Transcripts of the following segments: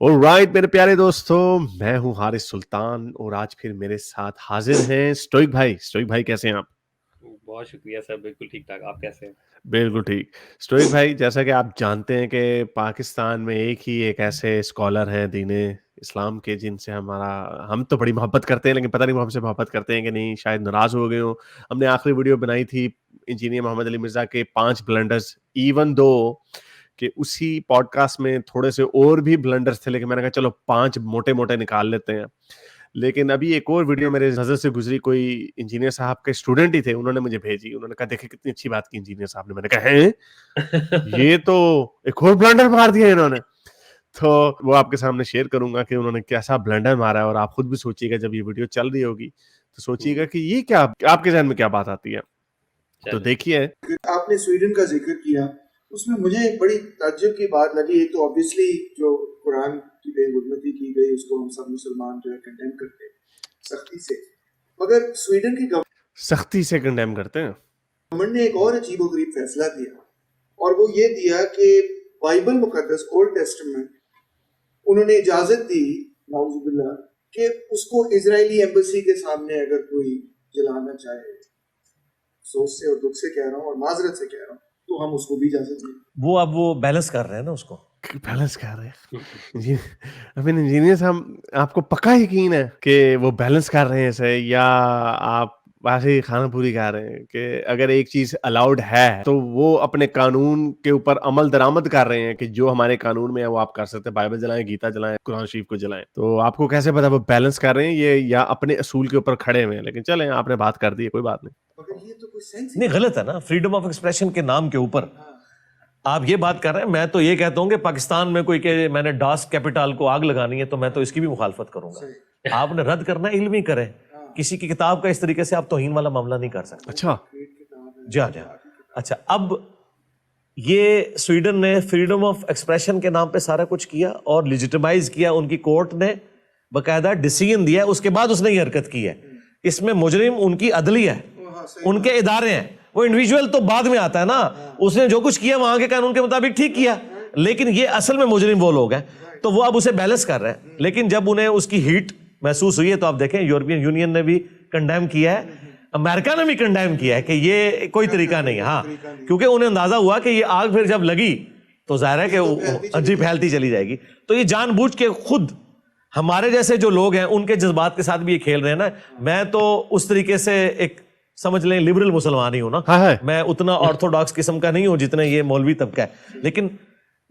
Alright मेरे प्यारे दोस्तों, मैं हूं हारिस सुल्तान और आज फिर मेरे साथ हाजिर हैं स्टोइक भाई। स्टोइक भाई कैसे हैं आप? बहुत शुक्रिया सर, बिल्कुल ठीक-ठाक। आप कैसे हैं? बिल्कुल ठीक। स्टोइक भाई, जैसा कि आप जानते हैं कि पाकिस्तान में एक ऐसे स्कॉलर हैं दीन इस्लाम के जिनसे हम तो बड़ी मोहब्बत करते हैं, लेकिन पता नहीं वो हमसे मोहब्बत करते हैं कि नहीं, शायद नाराज़ हो गए हों। हमने आखिरी वीडियो बनाई थी इंजीनियर मोहम्मद अली मिर्ज़ा के 5 ब्लंडर्स, इवन दो कि उसी पॉडकास्ट में थोड़े से और भी ब्लंडर्स थे, लेकिन मैंने कहा चलो 5 मोटे-मोटे निकाल लेते हैं। लेकिन अभी एक और वीडियो मेरे नज़र से गुज़री, कोई इंजीनियर साहब के स्टूडेंट ही थे, उन्होंने मुझे भेजी। उन्होंने कहा देखिए कितनी अच्छी बात की इंजीनियर साहब ने। मैंने कहा हैं? ये तो एक और ब्लंडर मार दिया इन्होंने। तो वो आपके सामने शेयर करूँगा कि उन्होंने कैसा ब्लंडर मारा है, और आप खुद भी सोचिएगा जब ये वीडियो चल रही होगी, तो सोचिएगा कि ये क्या, आपके ज़हन में क्या बात आती है। तो देखिए, आपने स्वीडन का जिक्र किया, उसमें मुझे एक बड़ी ताज्जुब की बात लगी। एक तो ऑब्वियसली जो कुरान की बेहुरमती की गई उसको हम सब मुसलमान जो है कंडेम करते हैं सख्ती से, मगर स्वीडन की सख्ती से कंडेम करते हैं। गवर्नमेंट ने एक और अजीबोगरीब फैसला दिया, और वो ये दिया कि बाइबल मुकद्दस ओल्ड टेस्टामेंट उन्होंने इजाजत दी नाउजुबिल्लाह कि उसको इजरायली एम्बेसी के सामने अगर कोई जलाना चाहे, सोच से और दुख से कह रहा हूँ और माजरत से कह रहा हूँ, तो हम उसको भी इजाजत दें। वो अब वो बैलेंस कर रहे हैं ना उसको, बैलेंस कर रहे हैं। आई मीन इंजीनियर साहब, आपको पक्का यकीन है कि वो बैलेंस कर रहे हैं इसे, या आप वैसे ही खाना पूरी खा रहे हैं कि अगर एक चीज अलाउड है तो वो अपने कानून के ऊपर अमल दरामद कर रहे हैं कि जो हमारे कानून में है वो आप कर सकते हैं, बाइबल जलाएं, गीता जलाएं, कुरान शरीफ को जलाएं। तो आपको कैसे पता वो बैलेंस कर रहे हैं ये, या अपने असूल के ऊपर खड़े हुए हैं? लेकिन चलें, आपने बात कर दी है, कोई बात नहीं। मगर ये तो कोई सेंस नहीं गलत है ना, फ्रीडम ऑफ एक्सप्रेशन के नाम के ऊपर आप ये बात कर रहे हैं। मैं तो ये कहता हूं कि पाकिस्तान में कोई के मैंने डास कैपिटल को आग लगानी है तो मैं तो इसकी भी मुखालफत करूंगा। आपने रद्द करना, इल्म ही करें। किसी की किताब का इस तरीके से आप तौहीन वाला मामला नहीं कर सकते। अच्छा जी हाँ। अच्छा, अब ये स्वीडन ने फ्रीडम ऑफ एक्सप्रेशन के नाम पे सारा कुछ किया और लिजिटिमाइज किया। उनकी कोर्ट ने बकायदा डिसीजन दिया, उसके बाद उसने ये हरकत की है। इसमें मुजरिम उनकी अदलिया है, उनके इदारे हैं। वो इंडिविजुअल तो बाद में आता है ना, उसने जो कुछ किया वहां के कानून के मुताबिक ठीक किया, लेकिन ये असल में मुजरिम वो लोग हैं। तो वो अब उसे बैलेंस कर रहे हैं। लेकिन जब उन्हें उसकी हीट महसूस हुई है तो आप देखें यूरोपियन यूनियन ने भी कंडेम किया है, अमेरिका ने भी कंडेम किया है कि ये कोई तरीका नहीं है। हाँ, क्योंकि उन्हें अंदाजा हुआ कि ये आग फिर जब लगी तो जाहिर है कि अजीब फैलती चली जाएगी। तो ये जानबूझ के खुद हमारे जैसे जो लोग हैं उनके जज्बात के साथ भी ये खेल रहे हैं ना। मैं तो उस तरीके से एक समझ लें लिबरल मुसलमान ही हूं ना। हाँ। मैं उतना ऑर्थोडॉक्स किस्म का नहीं हूं जितने ये मौलवी तबका है। लेकिन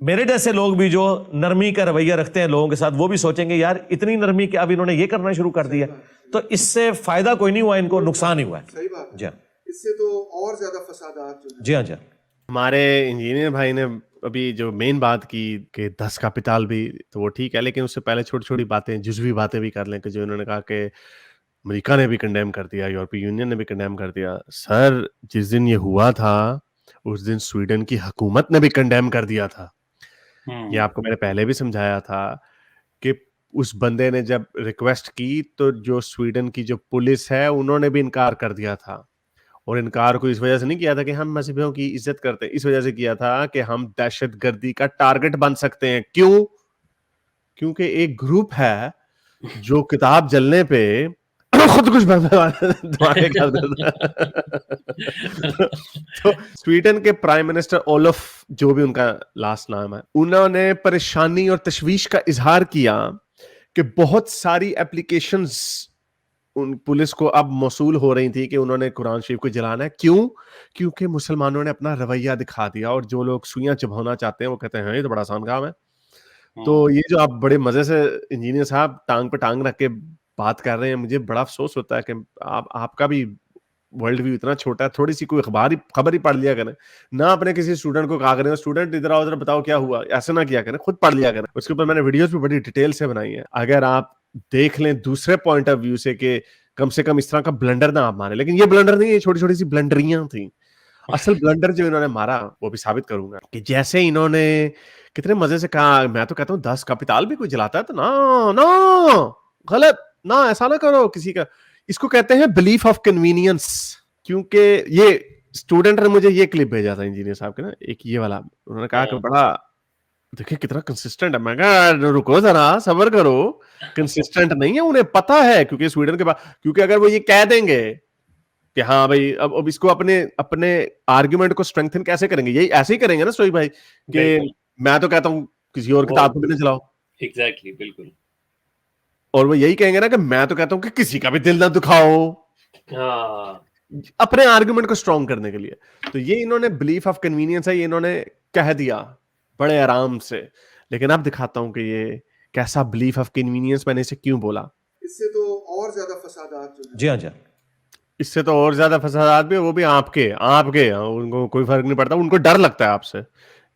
मेरे जैसे लोग भी जो नरमी का रवैया रखते हैं लोगों के साथ, वो भी सोचेंगे यार इतनी नरमी कि अब इन्होंने ये करना शुरू कर दिया, तो इससे फायदा कोई नहीं हुआ, इनको नुकसान ही हुआ है। सही बात जी हाँ, इससे तो और ज्यादा फसादात जो जी हाँ, जी हाँ। हमारे इंजीनियर भाई ने अभी जो मेन बात की कि 10 कैपिटल भी, तो वो ठीक है, लेकिन उससे पहले छोटी-छोटी बातें, जुज़वी बातें भी कर लें कि जो इन्होंने कहा कि अमेरिका ने भी कंडेम कर दिया, यूरोपीय यूनियन ने भी कंडेम कर दिया। सर, जिस दिन ये हुआ था, उस दिन स्वीडन की हुकूमत ने भी कंडेम कर दिया था। ये आपको मैंने पहले भी समझाया था कि उस बंदे ने जब रिक्वेस्ट की, तो जो स्वीडन की जो पुलिस है, उन्होंने भी इनकार कर दिया था। और इनकार को इस वजह से नहीं किया था कि हम मज़हबियों की इज्जत करते हैं, इस वजह से किया था कि हम दहशतगर्दी का टारगेट बन सकते हैं। क्यों? क्योंकि एक ग्रुप है जो किताब जलने पे खुद कुछ धमाके कर देता है। तो स्वीडन के प्राइम मिनिस्टर ओलफ, जो भी उनका लास्ट नाम है, उन्होंने परेशानी और तशवीश का इजहार किया कि बहुत सारी एप्लीकेशंस उन पुलिस को अब मौसूल हो रही थी कि उन्होंने कुरान शरीफ को जलाना है। क्यों? क्योंकि मुसलमानों ने अपना रवैया दिखा दिया, और जो लोग सुइयां चुभाना चाहते हैं वो कहते हैं ये तो बड़ा आसान काम है। तो ये जो आप बड़े मजे से इंजीनियर साहब टांग पे टांग रख के बात कर रहे हैं, मुझे बड़ा अफसोस होता है कि आपका भी वर्ल्ड व्यू इतना छोटा है। थोड़ी सी कोई खबर ही पढ़ लिया करें ना, अपने किसी स्टूडेंट को कहा करें स्टूडेंट इधर आओ, इधर बताओ क्या हुआ, ऐसा ना किया करें, खुद पढ़ लिया करें। उसके ऊपर मैंने वीडियोस भी बड़ी डिटेल से बनाई है, अगर आप देख लें दूसरे पॉइंट ऑफ व्यू से कि कम से कम इस तरह का ब्लंडर ना आप मारे। लेकिन ये ब्लंडर नहीं है, छोटी छोटी सी ब्लंडरियां थी। असल ब्लंडर जो इन्होंने मारा वो भी साबित करूंगा कि जैसे इन्होंने कितने मजे से कहा, मैं तो कहता हूँ 10 कैपिटल भी कोई जलाता है तो ना ना गलत ना, ऐसा ना करो किसी का। इसको कहते हैं बिलीफ ऑफ कन्वीनियंस। क्योंकि ये स्टूडेंट ने मुझे ये क्लिप भेजा था इंजीनियर साहब के ना, एक ये वाला, उन्होंने कहा कि बड़ा देखिए कितना कंसिस्टेंट है। मैं कहा रुको जरा, सब्र करो। कंसिस्टेंट नहीं है, उन्हें पता है, क्योंकि स्वीडन के पास, क्योंकि अगर वो ये कह देंगे कि हाँ भाई अब इसको अपने अपने आर्ग्यूमेंट को स्ट्रेंथन कैसे करेंगे, यही ऐसे ही करेंगे ना सोई भाई, कि बिल्कुल। मैं तो कहता हूं किसी और वो किताब को भी नहीं चलाओ, एग्जैक्टली, बिल्कुल। और वो यही कहेंगे ना कि मैं तो कहता हूं कि किसी का भी दिल ना दुखाओ, हाँ, अपने आर्गुमेंट को स्ट्रॉन्ग करने के लिए। तो ये इन्होंने बिलीफ ऑफ कन्वीनियंस है, ये इन्होंने कह दिया बड़े आराम से। लेकिन अब दिखाता हूं कि ये कैसा बिलीफ ऑफ कन्वीनियंस, मैंने इसे क्यों बोला। इससे तो और ज्यादा फसादात जो है, जी हाँ जी हाँ। इससे तो और ज्यादा फसादात भी, वो भी आपके आपके उनको कोई फर्क नहीं पड़ता, उनको डर लगता है आपसे,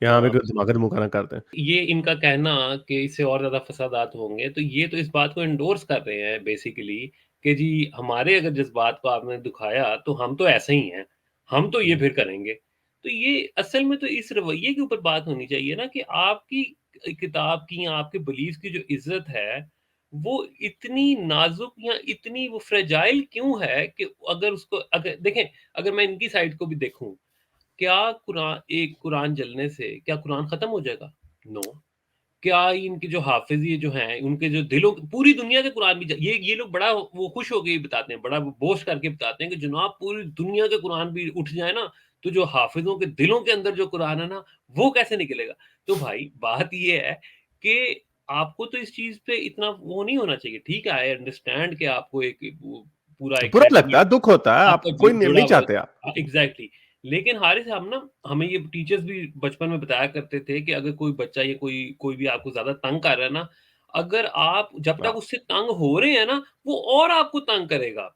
यहाँ पे हाँ। कोई दिमाग मुकाना करते हैं। ये इनका कहना कि इससे और ज़्यादा फसादात होंगे, तो ये तो इस बात को एंडोर्स कर रहे हैं बेसिकली कि जी हमारे अगर जज़्बात को आपने दुखाया, तो हम तो ऐसे ही हैं, हम तो ये फिर करेंगे। तो ये असल में तो इस रवैये के ऊपर बात होनी चाहिए ना कि आपकी किताब की या आपके बिलीफ की जो इज़्ज़त है, वो इतनी नाज़ुक या इतनी वो फ्रेजाइल क्यों है कि अगर उसको अगर देखें, अगर मैं इनकी साइड को भी देखूँ, क्या एक कुरान जलने से क्या कुरान खत्म हो जाएगा? नो। क्या इनके जो हाफ़िज़ ये जो हैं, उनके जो दिलों पूरी दुनिया के कुरान भी ये लोग बड़ा वो खुश होके बताते हैं, बड़ा बोस्ट करके बताते हैं कि जनाब पूरी दुनिया के कुरान भी उठ जाए ना, तो जो हाफ़िज़ों के दिलों के अंदर जो कुरान है ना, वो कैसे निकलेगा? तो भाई बात ये है कि आपको तो इस चीज़ पे इतना वो नहीं होना चाहिए। ठीक है, आई अंडरस्टैंड कि आपको एक वो पूरा एक बुरा सेंटीमेंट लगता है, दुख होता है, आप आपका कोई जुड़ा नहीं हुआ चाहते आप। एग्ज़ैक्टली। लेकिन हारिस साहब ना हमें ये टीचर्स भी बचपन में बताया करते थे कि अगर कोई बच्चा या कोई कोई भी आपको ज़्यादा तंग कर रहा है ना, अगर आप जब तक हाँ। उससे तंग हो रहे हैं ना, वो और आपको तंग करेगा।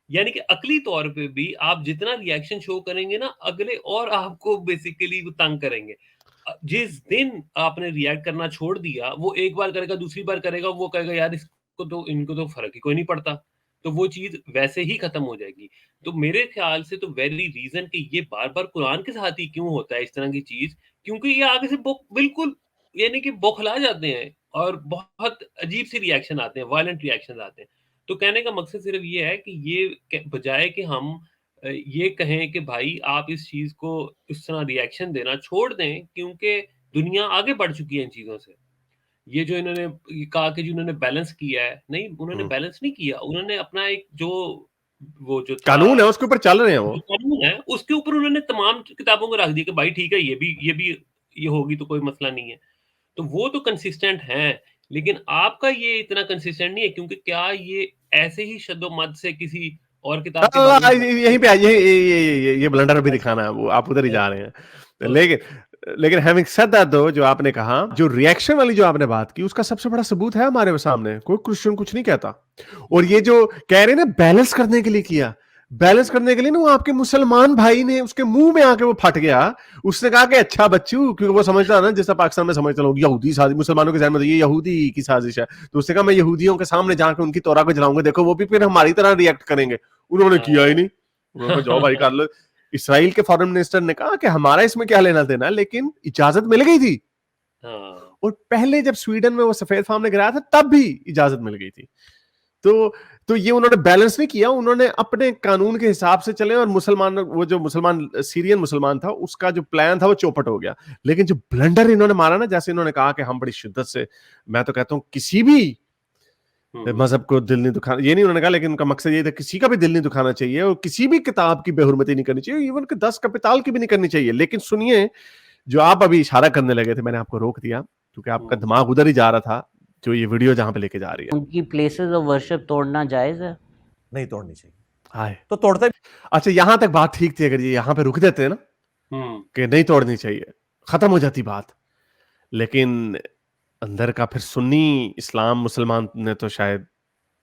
यानी कि अक़ली तौर पे भी आप जितना रिएक्शन शो करेंगे ना, अगले और आपको बेसिकली वो तंग करेंगे। जिस दिन आपने रिएक्ट करना छोड़ दिया, वो एक बार करेगा, दूसरी बार करेगा, वो कहेगा यार इसको तो इनको तो फ़र्क ही कोई नहीं पड़ता। तो वो चीज़ वैसे ही ख़त्म हो जाएगी। तो मेरे ख़्याल से तो वेरी रीज़न कि ये बार-बार कुरान के साथ ही क्यों होता है इस तरह की चीज़, क्योंकि ये आगे से बिल्कुल यानी कि बौखला जाते हैं और बहुत अजीब-से रिएक्शन आते हैं, वायलेंट रिएक्शंस आते हैं। तो कहने का मकसद सिर्फ़ ये है कि ये क बजाए कि हम ये कहें कि भाई आप इस चीज़ को इस तरह रिएक्शन देना छोड़ दें, क्योंकि दुनिया आगे बढ़ चुकी है इन चीज़ों से। ये जो इन्होंने ये कहा कि जी उन्होंने बैलेंस किया है, नहीं उन्होंने हम्म। बैलेंस नहीं किया। उन्होंने अपना एक जो वो जो था कानून है, उसके ऊपर चल रहे हैं वो। जो कानून है, उसके ऊपर उन्होंने तमाम किताबों को रख दिया कि भाई ठीक है, ये भी ये होगी तो कोई मसला नहीं है। तो वो तो कंसिस्टेंट हैं, लेकिन आपका ये इतना कंसिस्टेंट नहीं है, क्योंकि क्या ये ऐसे ही शद्दो-मद से किसी और किताब के बारे में यहीं पे ये ब्लंडर भी दिखाना है, वो आप उधर ही जा रहे हैं। लेकिन लेकिन हैविंग सेड दैट दो, जो आपने कहा, जो रिएक्शन वाली जो आपने बात की, उसका सबसे बड़ा सबूत है हमारे सामने। कोई क्रिश्चियन कुछ नहीं कहता। और ये जो कह रहे हैं ना बैलेंस करने के लिए किया, बैलेंस करने के लिए ना वो आपके मुसलमान भाई ने उसके मुंह में आके वो फट गया। उसने कहा कि अच्छा बच्चू, क्योंकि वो समझता है ना, जैसा पाकिस्तान में समझता लोग यहूदी साजिश, मुसलमानों के जहन में तो ये यहूदी की साजिश है। तो उसने कहा मैं यहूदियों के सामने जाकर उनकी तोरा को जलाऊंगा, देखो वो भी फिर हमारी तरह रिएक्ट करेंगे। उन्होंने किया ही नहीं। उन्होंने कहा जाओ भाई कर लो। इसराइल के फॉरेन मिनिस्टर ने कहा कि हमारा इसमें क्या लेना देना, लेकिन इजाजत मिल गई थी। हाँ। और पहले जब स्वीडन में वो सफेद फार्म ने गिराया था, तब भी इजाजत मिल गई थी। तो ये उन्होंने बैलेंस नहीं किया, उन्होंने अपने कानून के हिसाब से चले, और मुसलमान, वो जो मुसलमान सीरियन मुसलमान था, उसका जो प्लान था वो चौपट हो गया। लेकिन जो ब्लंडर इन्होंने मारा ना, जैसे इन्होंने कहा कि हम बड़ी शिद्दत से, मैं तो कहता हूं किसी भी मजहब को दिल नहीं दुखाना, ये नहीं उन्होंने कहा, लेकिन उनका मकसद ये था किसी का भी दिल नहीं दुखाना चाहिए, और किसी भी किताब की बेहुरमती नहीं करनी चाहिए, इवन कि 10 कपिताल की भी नहीं करनी चाहिए। लेकिन सुनिए, जो आप अभी इशारा करने लगे थे, मैंने आपको रोक दिया क्योंकि आपका दिमाग उधर ही जा रहा था, जो ये वीडियो जहां पे लेके जा रही है। उनकी प्लेसेस ऑफ वर्शिप तोड़ना जायज है? नहीं तोड़नी चाहिए। हाय, तो तोड़ते अच्छा यहां तक बात ठीक थी, अगर ये यहां पे रुक देते हैं ना कि नहीं तोड़नी चाहिए, खत्म हो जाती बात। लेकिन अंदर का फिर सुन्नी इस्लाम मुसलमान ने तो शायद,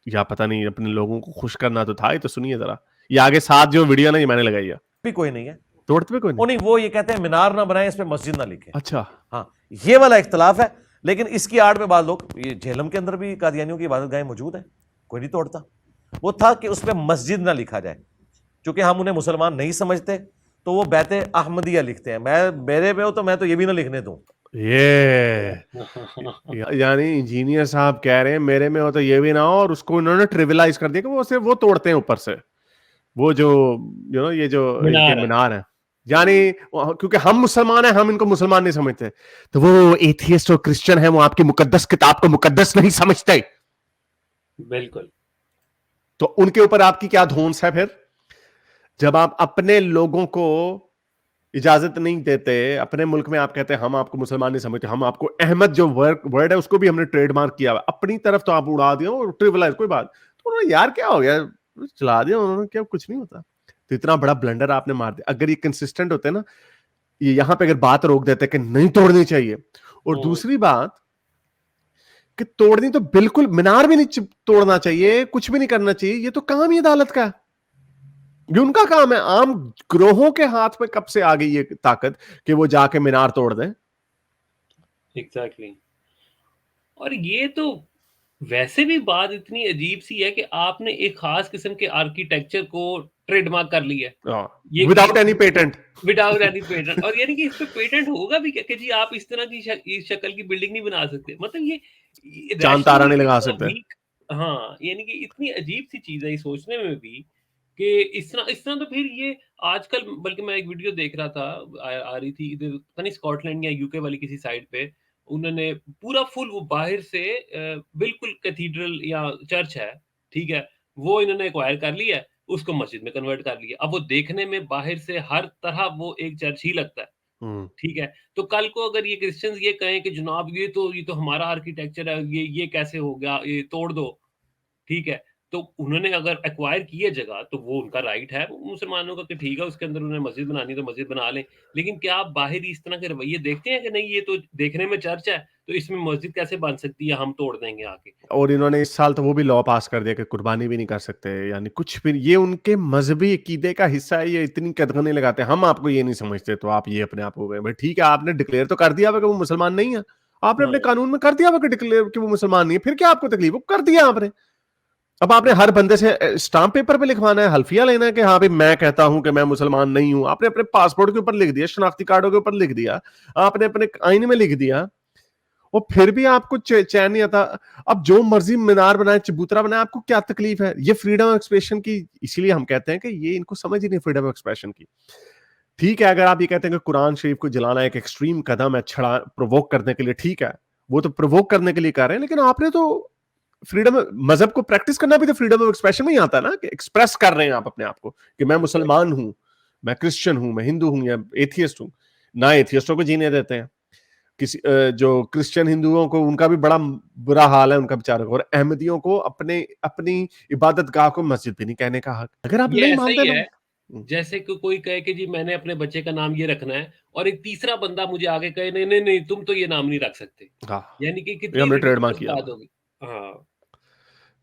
या पता नहीं, अपने लोगों को खुश करना तो था ही। तो सुनिए जरा, ये आगे साथ जो वीडियो ना, ये मैंने लगाई है, भी कोई नहीं है, तोड़ते भी कोई वो नहीं। नहीं, वो ये कहते हैं मीनार ना बनाए, इस पे मस्जिद ना लिखे। अच्छा, हाँ, ये वाला इख्तलाफ है। लेकिन इसकी आड़ में बाद लोग, ये झेलम के अंदर भी कादियानियों की इबादत गाहें मौजूद है, कोई नहीं तोड़ता। वो था कि उस पर मस्जिद ना लिखा जाए, क्योंकि हम उन्हें मुसलमान नहीं समझते, तो वो बैते अहमदिया लिखते हैं। मैं मेरे में हो तो मैं तो ये भी ना लिखने दूं। ये यानी इंजीनियर साहब कह रहे हैं मेरे में हो तो ये भी ना हो, और उसको उन्होंने ट्रिविलाइज कर दिया कि वो सिर्फ वो तोड़ते हैं ऊपर से, वो जो ये जो इनके मीनार है, यानी क्योंकि हम मुसलमान हैं, हम इनको मुसलमान नहीं समझते, तो वो एथियस्ट और क्रिश्चियन है, वो आपकी मुकद्दस किताब को मुकद्दस नहीं समझते। बिल्कुल। तो उनके ऊपर आपकी क्या धौंस है फिर, जब आप अपने लोगों को इजाजत नहीं देते, अपने मुल्क में आप कहते हैं हम आपको मुसलमान नहीं समझते, हम आपको अहमद जो वर्ड है उसको भी हमने ट्रेडमार्क किया, अपनी तरफ तो आप उड़ा दिया और ट्रिविलाइज कोई बात, तो उन्होंने यार क्या हो गया, चला दिया उन्होंने, क्या कुछ नहीं होता। तो इतना बड़ा ब्लंडर आपने मार दिया। अगर ये कंसिस्टेंट होते ना, ये यहां पे अगर बात रोक देते कि नहीं तोड़नी चाहिए, और दूसरी बात कि तोड़नी तो बिल्कुल, मीनार भी नहीं तोड़ना चाहिए, कुछ भी नहीं करना चाहिए, ये तो काम ही अदालत का है, ये उनका काम है। आम ग्रोहों के हाथ में कब से आ गई ये ताकत कि वो जाके मीनार तोड़ दें? एग्जैक्टली। और ये तो वैसे भी बात इतनी अजीब सी है कि आपने एक खास किस्म के आर्किटेक्चर को ट्रेडमार्क कर लिया है, ये without any patent, without any patent. और यानी कि इस पे पेटेंट होगा भी क्या कि जी आप इस तरह की इस शक्ल की बिल्डिंग नहीं बना सकते, मतलब ये चांद तारा नहीं rationally लगा इतना सकते। weak, हाँ, यानी कि इतनी अजीब सी चीज है ये सोचने में भी कि इस तरह तो फिर ये आजकल, बल्कि मैं एक वीडियो देख रहा था, आ रही थी इधर पता नहीं स्कॉटलैंड या यूके वाली किसी साइड पे, उन्होंने पूरा फुल वो बाहर से बिल्कुल कैथीड्रल या चर्च है, ठीक है, वो इन्होंने एक्वायर कर लिया है, उसको मस्जिद में कन्वर्ट कर लिया। अब वो देखने में बाहर से हर तरह वो एक चर्च ही लगता है, ठीक है। तो कल को अगर ये क्रिश्चियंस ये कहें कि जनाब ये तो हमारा आर्किटेक्चर है, ये कैसे हो गया, ये तोड़ दो, ठीक है। तो उन्होंने अगर एक्वायर की है जगह, तो वो उनका राइट है मुसलमानों का कि ठीक है उसके अंदर उन्हें मस्जिद बनानी तो मस्जिद बना लें। लेकिन क्या आप बाहर ही इस तरह के रवैये देखते हैं कि नहीं ये तो देखने में चर्च है, तो इसमें मस्जिद कैसे बन सकती है, हम तोड़ देंगे आके। और इन्होंने इस साल तो वो भी लॉ पास कर दिया कि कुर्बानी भी नहीं कर सकते, यानी कुछ भी, ये उनके मजहबी अकीदे का हिस्सा है, ये इतनी कदर नहीं लगाते, हम आपको ये नहीं समझते तो आप ये अपने आप हो गए। भाई ठीक है, आपने डिक्लेयर तो कर दिया कि वो मुसलमान नहीं है, आपने अपने हाँ, कानून में कर दिया कि डिक्लेयर कि वो मुसलमान नहीं है, फिर क्या आपको तकलीफ, वो कर दिया आपने। अब आपने हर बंदे से स्टाम्प पेपर पे लिखवाना है, हल्फिया लेना है कि हाँ भाई मैं कहता हूं कि मैं मुसलमान नहीं हूं, आपने अपने पासपोर्ट के ऊपर लिख दिया, शनाख्ती कार्डों के ऊपर लिख दिया, आपने अपने आईन में लिख दिया, और फिर भी आपको चैन नहीं आता। अब जो मर्जी मीनार बनाए, चबूतरा बनाए, आपको क्या तकलीफ है? ये फ्रीडम ऑफ एक्सप्रेशन की, इसीलिए हम कहते हैं कि ये इनको समझ ही नहीं फ्रीडम ऑफ एक्सप्रेशन की। ठीक है, अगर आप ये कहते हैं कि कुरान शरीफ को जलाना एक एक्सट्रीम कदम है, छड़ा प्रोवोक करने के लिए, ठीक है, वो तो प्रोवोक करने के लिए कर रहे हैं, लेकिन आपने तो फ्रीडम, मजहब को प्रैक्टिस करना भी तो फ्रीडम ऑफ एक्सप्रेशन में ही आता है ना, कि एक्सप्रेस कर रहे हैं आप अपने आप को कि मैं मुसलमान हूं, मैं क्रिश्चियन हूं, मैं हिंदू हूं या एथियस्ट हूं। ना एथियस्टों को जीने देते हैं, किसी जो क्रिश्चियन हिंदुओं को, उनका भी बड़ा बुरा हाल है उनका बेचारों को, और अहमदियों को अपने अपनी इबादत गाह को मस्जिद भी नहीं कहने का हक। अगर आप ये नहीं ऐसा मानते ही ना, है जैसे कि कोई कहे कि जी मैंने अपने बच्चे का नाम ये रखना है, और एक तीसरा बंदा मुझे आगे कहे नहीं नहीं नहीं तुम तो ये नाम नहीं रख सकते, हाँ, यानी कि ये कितनी हमने ट्रेडमार्क रिडिकुलस किया बात हुआ। होगी। हाँ,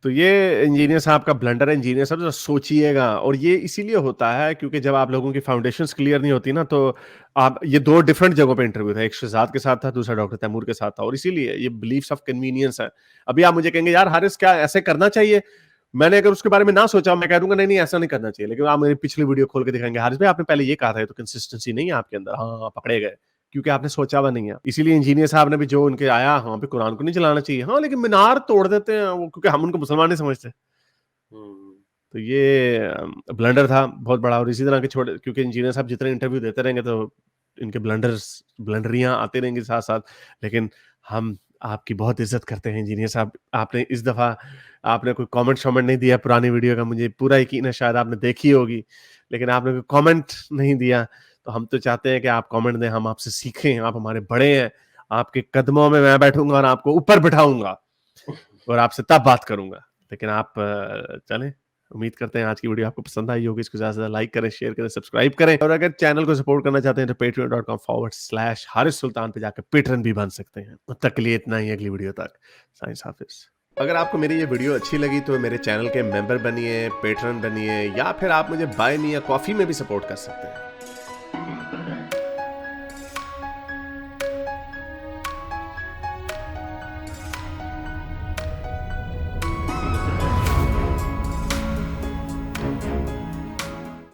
तो ये इंजीनियर साहब का ब्लंडर है। इंजीनियर साहब जरा सोचिएगा, और ये इसीलिए होता है क्योंकि जब आप लोगों की फाउंडेशंस क्लियर नहीं होती ना, तो आप, ये दो डिफरेंट जगहों पे इंटरव्यू था, एक शहजाद के साथ था, दूसरा डॉक्टर तैमूर के साथ था, और इसीलिए ये बिलीफ्स ऑफ कन्वीनियंस है। अभी आप मुझे कहेंगे यार हारिस क्या ऐसे करना चाहिए, मैंने अगर उसके बारे में ना सोचा, मैं कह दूंगा नहीं नहीं ऐसा नहीं करना चाहिए, लेकिन आप मेरी पिछली वीडियो खोल के दिखाएंगे हारिस भाई आपने पहले ये कहा था, तो कंसिस्टेंसी नहीं है आपके अंदर, हाँ पकड़े गए, क्योंकि आपने सोचा हुआ नहीं है। इसीलिए इंजीनियर साहब ने भी जो उनके आया, हाँ पे कुरान को नहीं चलाना चाहिए, हाँ लेकिन मीनार तोड़ देते हैं वो, क्योंकि हम उनको मुसलमान नहीं समझते। तो ये ब्लंडर था बहुत बड़ा, और इसी तरह के छोटे, क्योंकि इंजीनियर साहब जितने इंटरव्यू देते रहेंगे तो इनके ब्लंडरियां आती रहेंगी साथ साथ। लेकिन हम आपकी बहुत इज्जत करते हैं इंजीनियर साहब। आपने इस दफा आपने कोई कमेंट शॉमेंट नहीं दिया पुरानी वीडियो का, मुझे पूरा यकीन है शायद आपने देखी होगी, लेकिन आपने कोई कमेंट नहीं दिया। तो हम तो चाहते हैं कि आप कमेंट दें, हम आपसे सीखें, आप हमारे बड़े हैं, आपके कदमों में मैं बैठूंगा और आपको ऊपर बिठाऊंगा और आपसे तब बात करूंगा। लेकिन आप चलें, उम्मीद करते हैं आज की वीडियो आपको पसंद आई होगी। इसको ज्यादा से ज्यादा लाइक करें, शेयर करें, सब्सक्राइब करें, और अगर चैनल को सपोर्ट करना चाहते हैं तो patreon.com/हारिस सुल्तान पे जाकर पेट्रन भी बन सकते हैं। तब तक के लिए इतना ही, अगली वीडियो तक साइंस हाफिज। अगर आपको मेरी ये वीडियो अच्छी लगी तो मेरे चैनल के मेंबर बनिए, पेट्रन बनिए, या फिर आप मुझे बाय मी या कॉफी में भी सपोर्ट कर सकते हैं।